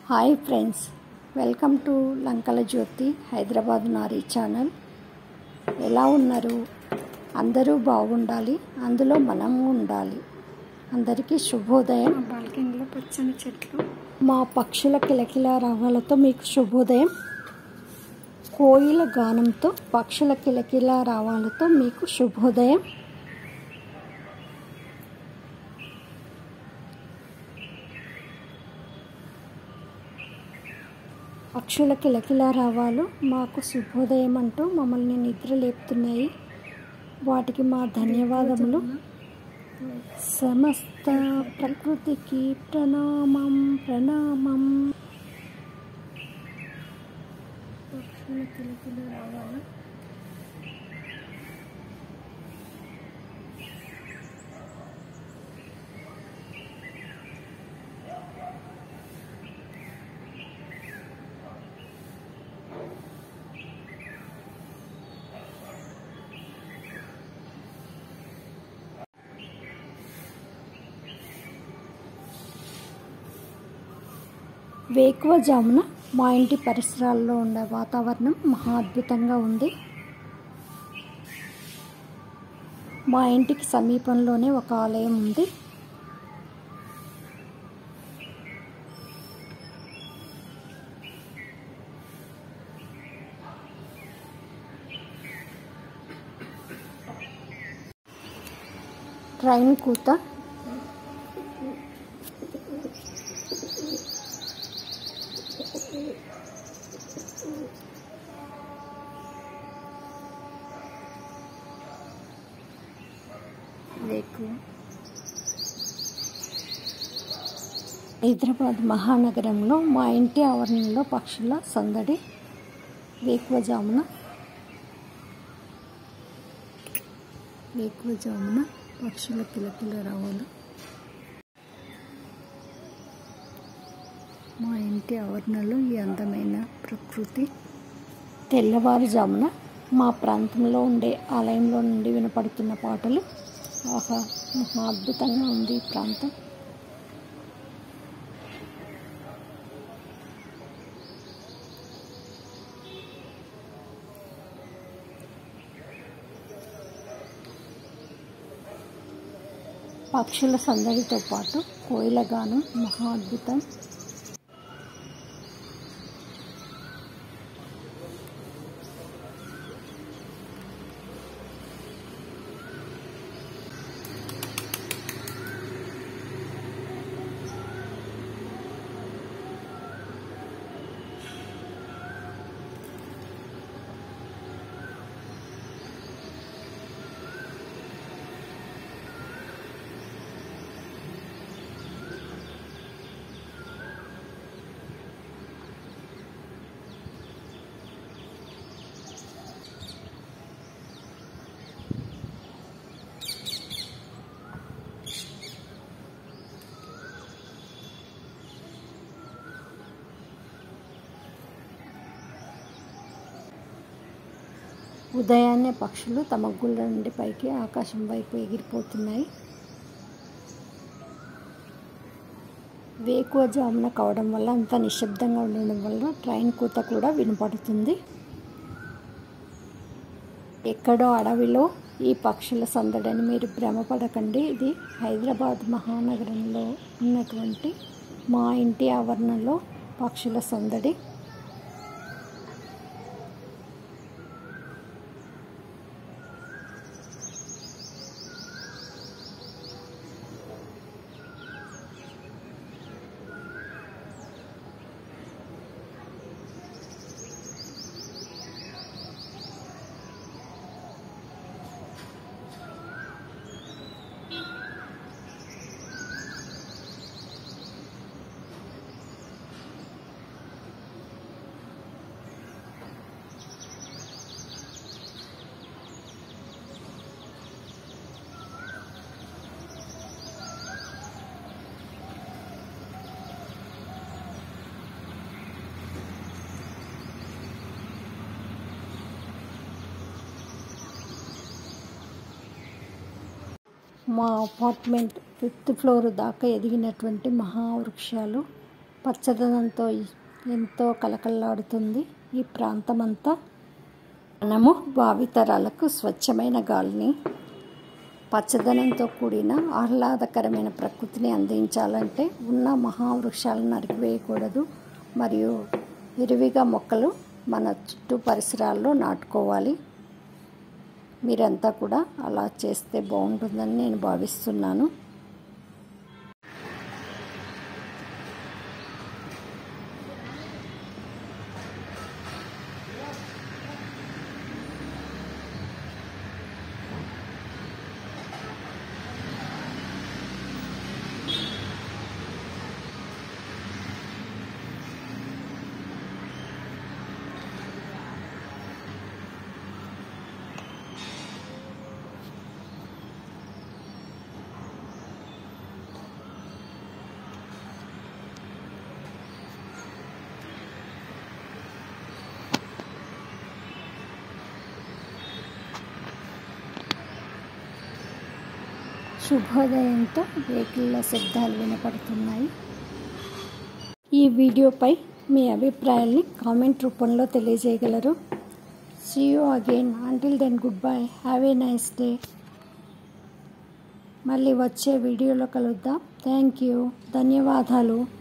Hi friends, welcome to Lankala Jyothi Hyderabad Nari channel. ఎలా ఉన్నారు? అందరూ బాగుండాలి, అందులో మనము ఉండాలి. అందరికీ శుభోదయం. బాల్కనీలో పచ్చని చెట్లు, మా పక్షుల కిలకిల రావాలతో మీకు శుభోదయం. కోయిల గానంతో పక్షుల కిలకిల రావాలతో మీకు శుభోదయం. పక్షుల కిలకిల రావాలు మాకు శుభోదయం అంటూ మమ్మల్ని నిద్ర లేపుతున్నాయి. వాటికి మా ధన్యవాదములు. సమస్త ప్రకృతికి ప్రణామం ప్రణామం. పక్షుల కిలకిల రావాలు. వేకువజామున మా ఇంటి పరిసరాల్లో ఉండే వాతావరణం మహా అద్భుతంగా ఉంది. మా ఇంటికి సమీపంలోనే ఒక ఆలయం ఉంది. ట్రైన్ కూత, హైదరాబాద్ మహానగరంలో మా ఇంటి ఆవరణలో పక్షుల సందడి. వేకువజామున పక్షుల కిలకిల రావాలు. మా ఇంటి ఆవరణలో ఈ అందమైన ప్రకృతి. తెల్లవారుజామున మా ప్రాంతంలో ఉండే ఆలయంలో నుండి వినపడుతున్న పాటలు. ఆహా, మహా అద్భుతంగా ఉంది ఈ ప్రాంతం. పక్షుల సందడితో పాటు కోయిల గానం మహా అద్భుతం. ఉదయాన్నే పక్షులు తమ గుళ్ళ నుండి పైకి ఆకాశం వైపు ఎగిరిపోతున్నాయి. వేకువజామున కావడం వల్ల అంత నిశ్శబ్దంగా ఉండడం వల్ల ట్రైన్ కూత కూడా వినపడుతుంది. ఎక్కడో అడవిలో ఈ పక్షుల సందడని మీరు భ్రమపడకండి. ఇది హైదరాబాద్ మహానగరంలో ఉన్నటువంటి మా ఇంటి ఆవరణలో పక్షుల సందడి. మా అపార్ట్మెంట్ 5th ఫ్లోర్ దాకా ఎదిగినటువంటి మహావృక్షాలు పచ్చదనంతో ఎంతో కలకల్లాడుతుంది ఈ ప్రాంతమంతా. మనము భావితరాలకు స్వచ్ఛమైన గాలిని, పచ్చదనంతో కూడిన ఆహ్లాదకరమైన ప్రకృతిని అందించాలంటే ఉన్న మహావృక్షాలను నరికివేయకూడదు. మరియు విరివిగా మొక్కలు మన చుట్టూ పరిసరాల్లో నాటుకోవాలి. మీరంతా కూడా అలా చేస్తే బాగుంటుందని నేను భావిస్తున్నాను. శుభోదయంతో వెహికల్ల శబ్దాలు వినపడుతున్నాయి. ఈ వీడియోపై మీ అభిప్రాయాల్ని కామెంట్ రూపంలో తెలియజేయగలరు. See you again. Until then goodbye. Have a nice day. మళ్ళీ వచ్చే వీడియోలో కలుద్దాం. Thank you. ధన్యవాదాలు.